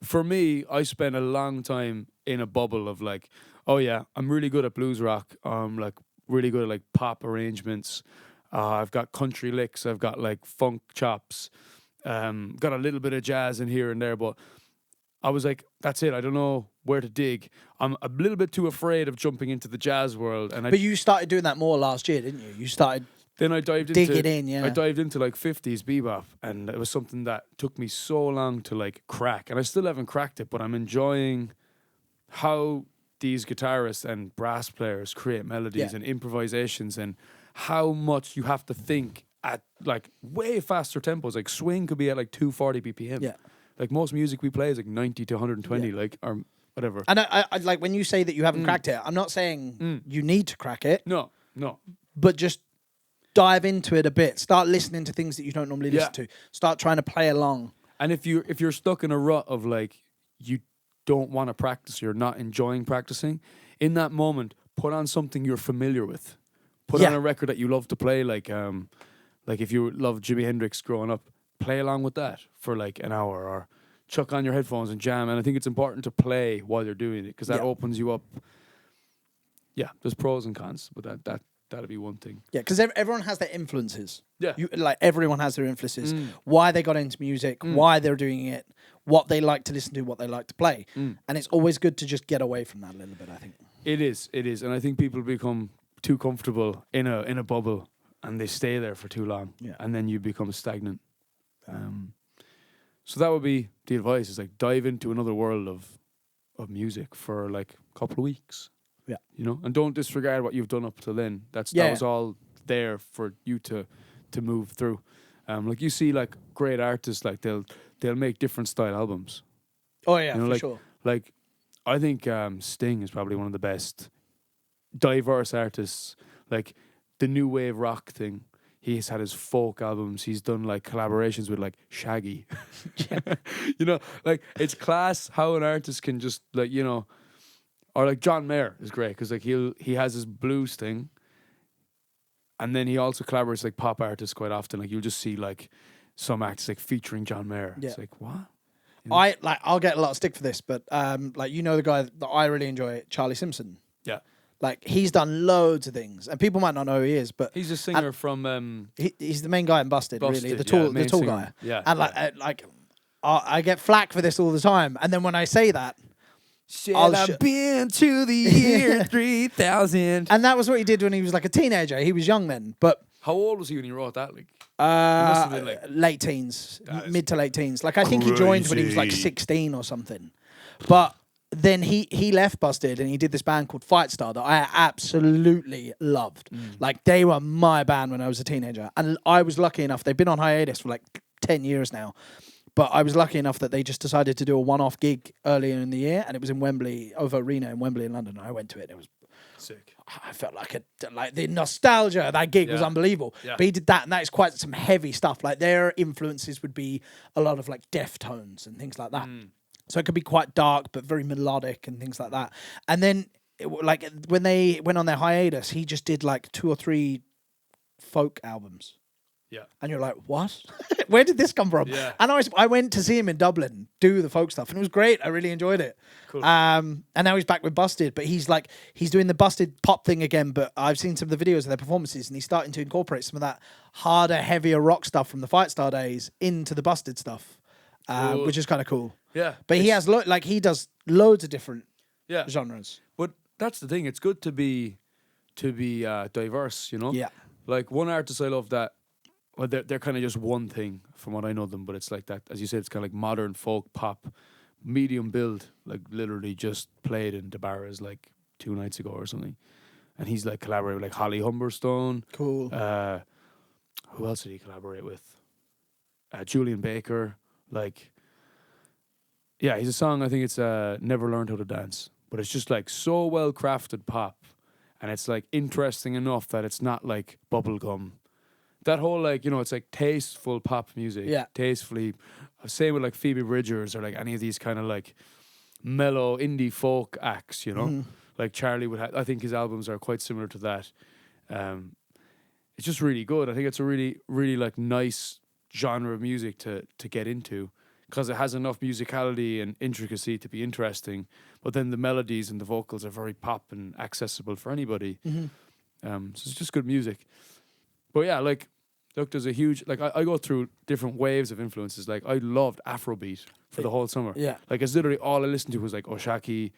for me, I spent a long time in a bubble of like, oh yeah, I'm really good at blues rock. I'm like really good at like pop arrangements. I've got country licks. I've got like funk chops. Got a little bit of jazz in here and there, but I was like, that's it. I don't know where to dig. I'm a little bit too afraid of jumping into the jazz world. But you started doing that more last year, didn't you? You started then I dived digging in, yeah. I dived into like 50s bebop, and it was something that took me so long to like crack, and I still haven't cracked it, but I'm enjoying how these guitarists and brass players create melodies and improvisations, and how much you have to think at like way faster tempos. Like swing could be at like 240 BPM. Yeah. Like most music we play is like 90 to 120, like or whatever. And I like when you say that you haven't cracked it, I'm not saying you need to crack it. No. But just dive into it a bit. Start listening to things that you don't normally listen to. Start trying to play along. And if you're stuck in a rut of like you don't want to practice, you're not enjoying practicing, in that moment, put on something you're familiar with. Put on a record that you love to play, like if you loved Jimi Hendrix growing up, play along with that for like an hour, or chuck on your headphones and jam. And I think it's important to play while you're doing it because that opens you up. Yeah, there's pros and cons, but that'd be one thing. Yeah, because everyone has their influences. Yeah. Everyone has their influences. Why they got into music, why they're doing it, what they like to listen to, what they like to play. And it's always good to just get away from that a little bit, I think. It is. And I think people become too comfortable in a bubble and they stay there for too long. Yeah. And then you become stagnant. So that would be the advice, is like dive into another world of music for like a couple of weeks. Yeah. And don't disregard what you've done up till then. That was all there for you to move through. Like you see like great artists, like they'll make different style albums. Oh yeah, for sure. Like I think Sting is probably one of the best diverse artists. Like the new wave rock thing. He's had his folk albums. He's done like collaborations with like Shaggy. You know, like it's class how an artist can just like, you know, or like John Mayer is great because like he has his blues thing, and then he also collaborates like pop artists quite often. Like you'll just see like some acts like featuring John Mayer. Yeah. It's like what? I'll get a lot of stick for this, but like you know the guy that I really enjoy, Charlie Simpson. Yeah. Like he's done loads of things, and people might not know who he is, but He's a singer from he's the main guy in Busted, really, Busted, the tall main the tall singer. guy. Yeah, and like I get flack for this all the time, and then when I say that, I've been to the year 3000. and that was what he did when he was like a teenager. He was young then, but How old was he when he wrote that? Like, must have been, like, late teens, that is mid to late teens. Like I think he joined when he was like crazy. 16 or something, but. Then he left Busted and he did this band called Fight Star that I absolutely loved. Like they were my band when I was a teenager, and I was lucky enough. They've been on hiatus for like 10 years now, but I was lucky enough that they just decided to do a one-off gig earlier in the year, and it was in Wembley, OVO Arena in Wembley in London. I went to it. It was sick. I felt like the nostalgia of that gig was Yeah. unbelievable. Yeah. But he did that, and that is quite some heavy stuff. Like their influences would be a lot of like Deftones and things like that. So it could be quite dark, but very melodic and things like that. And then, like when they went on their hiatus, he just did like 2 or 3 folk albums. Yeah. And you're like, what? Where did this come from? Yeah. And I went to see him in Dublin do the folk stuff, and it was great. I really enjoyed it. Cool. And now he's back with Busted, but he's doing the Busted pop thing again. But I've seen some of the videos of their performances, and he's starting to incorporate some of that harder, heavier rock stuff from the Fight Star days into the Busted stuff, which is kind of cool. Yeah. But he has he does loads of different Yeah. genres. But that's the thing. It's good to be diverse, you know? Yeah. Like one artist I love that, well, they're kind of just one thing from what I know them, but it's like that, as you said, it's kind of like modern folk pop, medium build, like literally just played in DeBarra's like 2 nights ago or something. And he's like collaborated with like Holly Humberstone. Cool. Who else did he collaborate with? Julian Baker. Like, yeah, he's a song, I think it's Never Learned How to Dance. But it's just like so well crafted pop. And it's like interesting enough that it's not like bubblegum. That whole like, you know, it's like tasteful pop music. Yeah. Tastefully. Same with like Phoebe Bridgers or like any of these kind of like mellow indie folk acts, you know? Like Charlie would have, I think his albums are quite similar to that. It's just really good. I think it's a really, really like nice genre of music to get into, because it has enough musicality and intricacy to be interesting, but then the melodies and the vocals are very pop and accessible for anybody. So it's just good music. But yeah, like, look, there's a huge, like, I go through different waves of influences. Like, I loved Afrobeat for the whole summer. Yeah. Like, it's literally all I listened to was like Ashaki,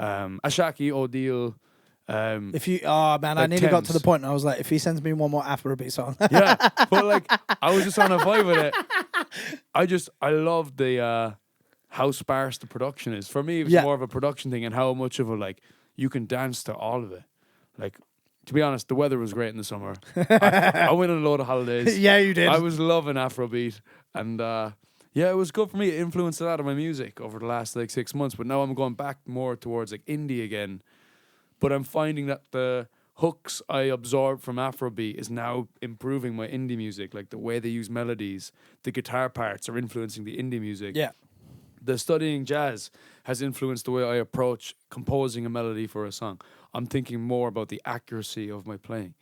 O'Deal. If you, I like nearly got to Thames. the point and I was like, if he sends me one more Afrobeat song. Yeah, but like, I was just on a vibe with it. I love the how sparse the production is. For me, it was more of a production thing, and how much of a, like, you can dance to all of it. Like, to be honest, the weather was great in the summer. I went on a load of holidays. Yeah, you did. I was loving Afrobeat, and yeah, it was good for me. It influenced a lot of my music over the last like 6 months. But now I'm going back more towards like indie again. But I'm finding that the hooks I absorbed from Afrobeat is now improving my indie music. Like the way they use melodies, the guitar parts are influencing the indie music. Yeah. The studying jazz has influenced the way I approach composing a melody for a song. I'm thinking more about the accuracy of my playing.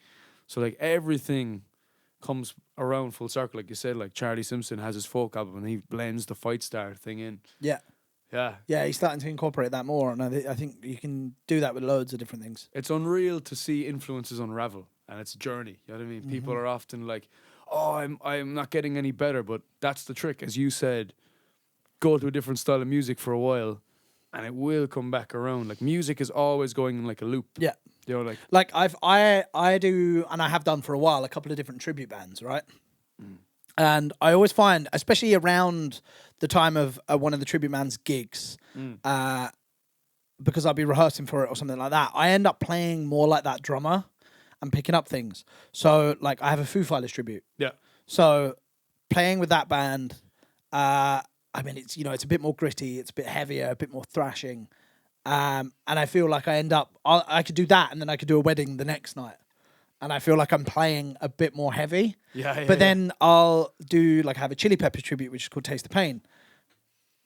So like everything comes around full circle. Like you said, like Charlie Simpson has his folk album and he blends the Fight Star thing in. Yeah. Yeah. Yeah, he's starting to incorporate that more, and I think you can do that with loads of different things. It's unreal to see influences unravel, and it's a journey. You know what I mean? People are often like, "Oh, I'm not getting any better," but that's the trick, as you said. Go to a different style of music for a while, and it will come back around. Like music is always going in like a loop. Yeah. You know, Like I do, and I have done for a while, a couple of different tribute bands, right? And I always find, especially around the time of one of the tribute band's gigs, because I'll be rehearsing for it or something like that, I end up playing more like that drummer and picking up things. So, like, I have a Foo Fighters tribute. Yeah. So, playing with that band, I mean, it's, you know, it's a bit more gritty, it's a bit heavier, a bit more thrashing. And I feel like I could do that, and then I could do a wedding the next night. and I feel like I'm playing a bit more heavy. But Then I'll do like have a Chili Peppers tribute, which is called Taste the Pain.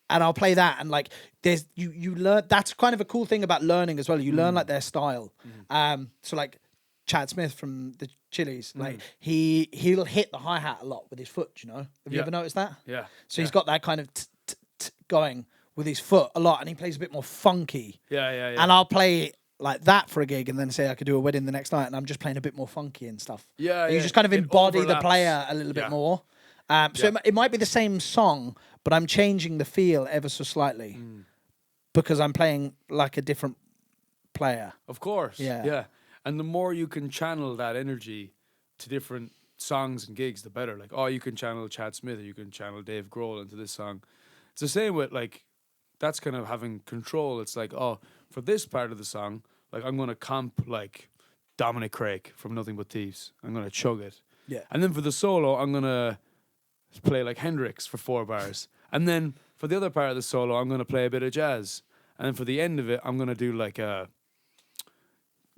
And I'll play that, and like there's you learn. That's kind of a cool thing about learning as well. You learn like their style. So like Chad Smith from the Chili's, like he'll hit the hi-hat a lot with his foot. You know, have you ever noticed that? Yeah. So he's got that kind of going with his foot a lot, and he plays a bit more funky. Yeah. And I'll play like that for a gig, and then say I could do a wedding the next night, and I'm just playing a bit more funky and stuff. And you just kind of embody the player a little bit more. So it might be the same song, but I'm changing the feel ever so slightly because I'm playing like a different player. Of course. Yeah. And the more you can channel that energy to different songs and gigs, the better. Like, you can channel Chad Smith, or you can channel Dave Grohl into this song. It's the same with like, that's kind of having control. It's like, for this part of the song, like I'm going to comp like Dominic Craig from Nothing But Thieves. I'm going to chug it. Yeah. And then for the solo, I'm going to play like Hendrix for 4 bars. And then for the other part of the solo, I'm going to play a bit of jazz. And then for the end of it, I'm going to do like a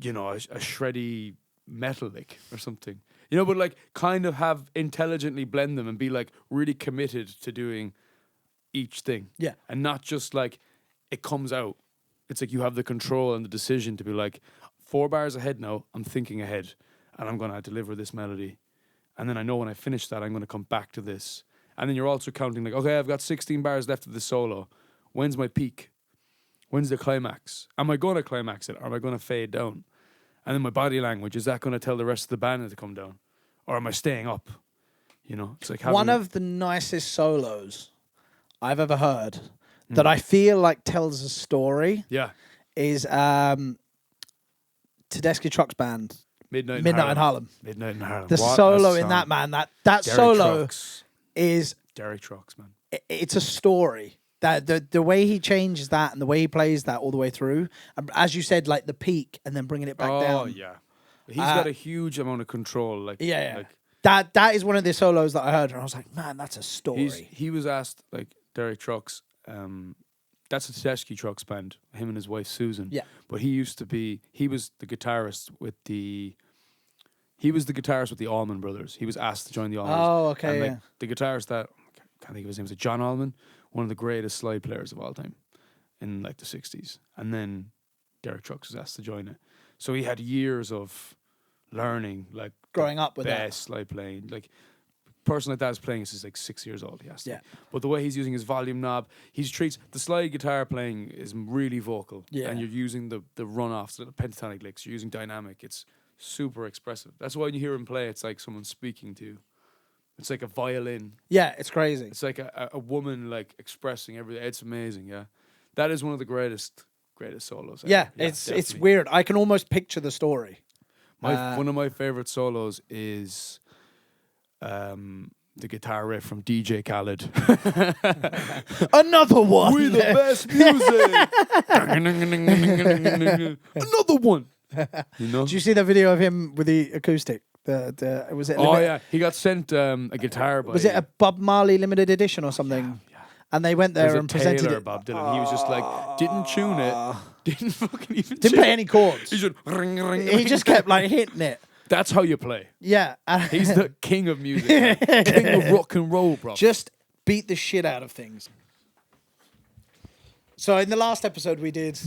shreddy metal lick or something. But like kind of have intelligently blend them and be like really committed to doing each thing. Yeah. And not just like it comes out. It's like you have the control and the decision to be like 4 bars ahead now, I'm thinking ahead and I'm going to deliver this melody. And then I know when I finish that, I'm going to come back to this. And then you're also counting like, okay, I've got 16 bars left of the solo. When's my peak? When's the climax? Am I going to climax it, or am I going to fade down? And then my body language, is that going to tell the rest of the band to come down? Or am I staying up? It's like having... One of the nicest solos I've ever heard that I feel like tells a story is Tedeschi Trucks Band. Midnight in Harlem. Midnight in Harlem. The solo in that, man, that solo Trucks. is... Derek Trucks, man. It's a story. That the way he changes that and the way he plays that all the way through, as you said, like the peak and then bringing it back down. Oh yeah, he's got a huge amount of control. Like that is one of the solos that I heard, and I was like, man, that's a story. He was asked, like Derek Trucks, that's a Tedeschi Trucks band. Him and his wife Susan. Yeah, but he was the guitarist with the Allman Brothers. He was asked to join the Allmans. Oh, okay. And the guitarist that I can't think of his name, was John Allman, one of the greatest slide players of all time in like the 60s. And then Derek Trucks was asked to join it. So he had years of learning, like growing up with best slide playing. Like a person like that is playing since like 6 years old. He has to. Yeah. But the way he's using his volume knob, he treats the slide guitar playing is really vocal. Yeah. And you're using the runoffs, the pentatonic licks. You're using dynamic. It's super expressive. That's why when you hear him play, it's like someone speaking to you. It's like a violin. Yeah, it's crazy. It's like a woman like expressing everything. It's amazing. Yeah, that is one of the greatest solos. Yeah, it's weird. I can almost picture the story. One of my favorite solos is the guitar riff from DJ Khaled. Another one. We're the best music. Another one. Did you see that video of him with the acoustic? Was it? He got sent a guitar. Was it a Bob Marley limited edition or something? Yeah. And they went there and presented Taylor, it. Bob Dylan. He was just like, didn't tune it, didn't fucking even. Didn't play any chords. He just ring. He just kept like hitting it. That's how you play. Yeah, he's the king of music, king of rock and roll, bro. Just beat the shit out of things. So in the last episode we did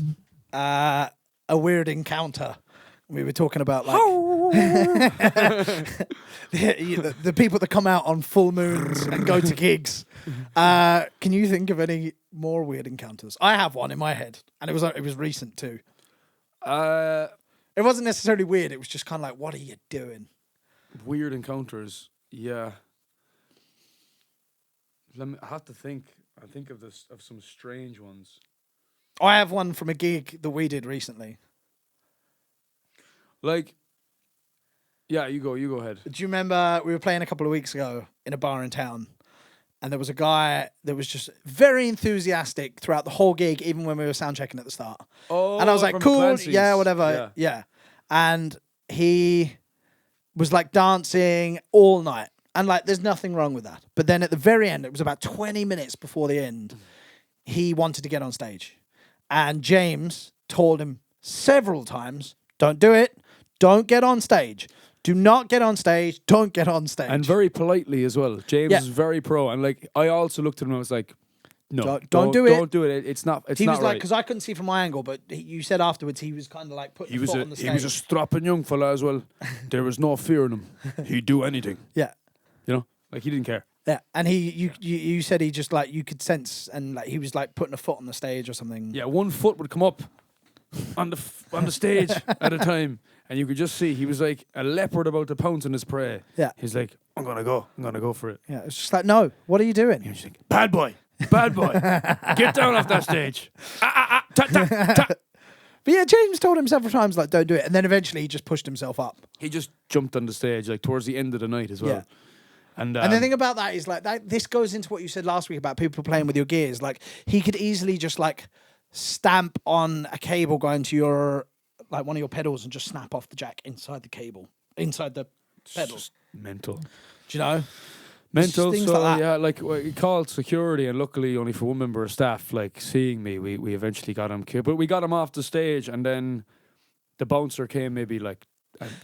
a weird encounter. We were talking about like the people that come out on full moons and go to gigs. Can you think of any more weird encounters? I have one in my head, and it was recent too. It wasn't necessarily weird. It was just kind of like, what are you doing? Weird encounters, yeah. I have to think. I think of some strange ones. I have one from a gig that we did recently. Like, yeah, you go ahead. Do you remember we were playing a couple of weeks ago in a bar in town, and there was a guy that was just very enthusiastic throughout the whole gig, even when we were sound checking at the start. Oh, and I was like, cool, Clancy's. yeah, whatever, yeah. And he was like dancing all night, and like, there's nothing wrong with that. But then at the very end, it was about 20 minutes before the end, he wanted to get on stage, and James told him several times, don't do it. Don't get on stage. Do not get on stage. Don't get on stage. And very politely as well. James Yeah. is very pro. And like, I also looked at him and I was like, no, Don't do it. Don't do it. It's not. It's he not was like, right. because I couldn't see from my angle, but you said afterwards he was kind of like putting the foot on the stage. He was a strapping young fella as well. There was no fear in him. He'd do anything. Yeah. You know, like he didn't care. Yeah, and you said he just like you could sense and like he was like putting a foot on the stage or something. Yeah, one foot would come up on the stage at a time, and you could just see he was like a leopard about to pounce on his prey. Yeah. He's like, I'm gonna go for it. Yeah, it's just like, no, what are you doing? He was like, bad boy, get down off that stage. But yeah, James told him several times like, don't do it, and then eventually he just pushed himself up. He just jumped on the stage like towards the end of the night as well. Yeah. And the thing about that is like that. This goes into what you said last week about people playing with your gears. Like he could easily just like stamp on a cable going to your like one of your pedals and just snap off the jack inside the cable, inside the pedal. just mental. Do you know? Mental. Things So like that. yeah, like we called security, and luckily only for one member of staff. Like seeing me, we eventually got him killed, but we got him off the stage, and then the bouncer came maybe like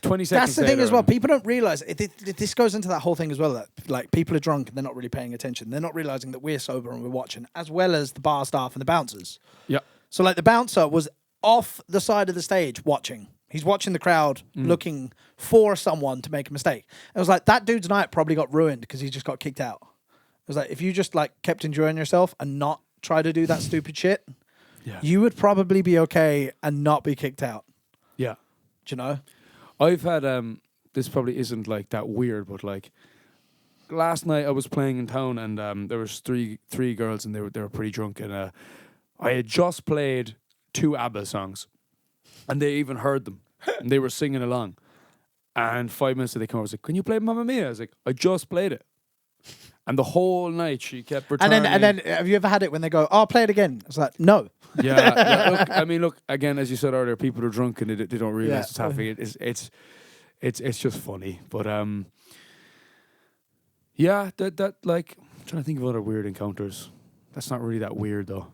20 seconds. That's the thing later, as well. and People don't realize this goes into that whole thing as well. That like people are drunk and they're not really paying attention. They're not realizing that we're sober and we're watching, as well as the bar staff and the bouncers. Yeah. So like the bouncer was off the side of the stage watching. He's watching the crowd, looking for someone to make a mistake. It was like that dude's night probably got ruined because he just got kicked out. It was like if you just like kept enjoying yourself and not try to do that stupid shit, you would probably be okay and not be kicked out. Yeah. Do you know? I've had this probably isn't like that weird, but like last night I was playing in town, and there was three girls, and they were pretty drunk, and I had just played 2 ABBA songs, and they even heard them, and they were singing along. And 5 minutes later they came over, I was like, "Can you play Mamma Mia?" I was like, "I just played it." And the whole night she kept returning. And then have you ever had it when they go, "Oh, play it again"? It's like, no. Yeah. Look, again, as you said earlier, people are drunk and they don't realize what's happening. It's just funny, but yeah, that like I'm trying to think of other weird encounters. That's not really that weird though.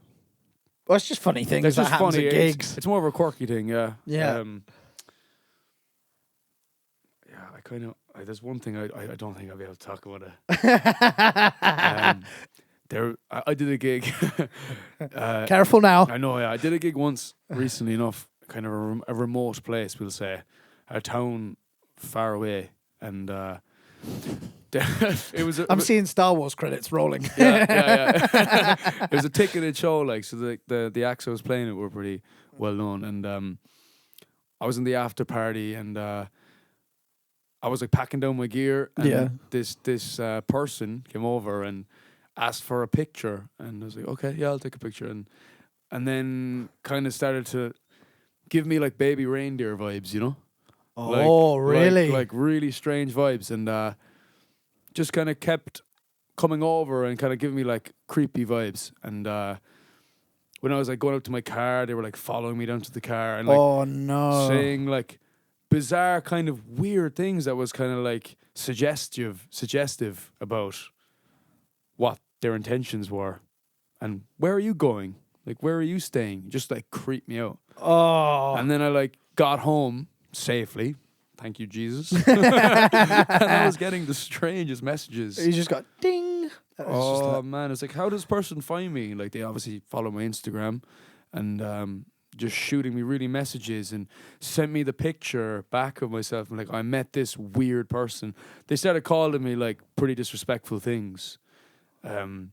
Well, it's just funny things That's that just happens funny. at gigs. It's more of a quirky thing, yeah. Yeah. I kind of. There's one thing I don't think I'll be able to talk about it. I did a gig. Careful now. I know. Yeah, I did a gig once recently enough, kind of a remote place, we'll say, a town far away, and it was. I'm seeing Star Wars credits rolling. Yeah. It was a ticketed show, like, so the acts I was playing it were pretty well known, and I was in the after party, and I was like packing down my gear, and this person came over and asked for a picture, and I was like, okay, yeah, I'll take a picture, and then kind of started to give me like baby reindeer vibes, you know? Oh, really? Like really strange vibes, and just kind of kept coming over and kind of giving me like creepy vibes, and when I was like going up to my car, they were like following me down to the car and like saying like bizarre kind of weird things that was kind of like suggestive about what their intentions were and where are you going, like where are you staying, just like creeped me out. And then I like got home safely, thank you Jesus. And I was getting the strangest messages. You just got ding. Man, it's like, how does this person find me? Like, they obviously follow my Instagram, and just shooting me really messages and sent me the picture back of myself. And like, I met this weird person. They started calling me like pretty disrespectful things, and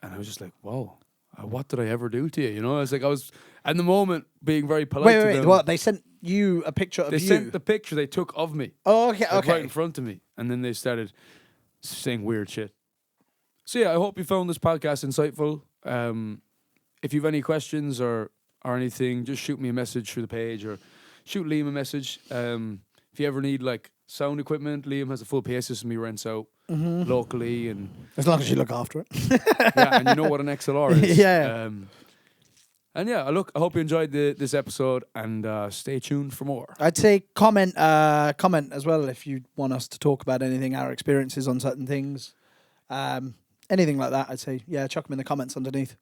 I was just like, whoa, what did I ever do to you? You know, I was like, I was at the moment being very polite. Wait. What? They sent you a picture of you? They sent the picture they took of me. Oh, okay, like, right in front of me, and then they started saying weird shit. So yeah, I hope you found this podcast insightful. If you have any questions or anything, just shoot me a message through the page or shoot Liam a message. If you ever need like sound equipment, Liam has a full PA system he rents out locally, and as long as you look after it. yeah, and you know what an XLR is. Yeah. And yeah, I hope you enjoyed this episode, and stay tuned for more. I'd say comment as well if you want us to talk about anything, our experiences on certain things. Anything like that, I'd say, yeah, chuck them in the comments underneath.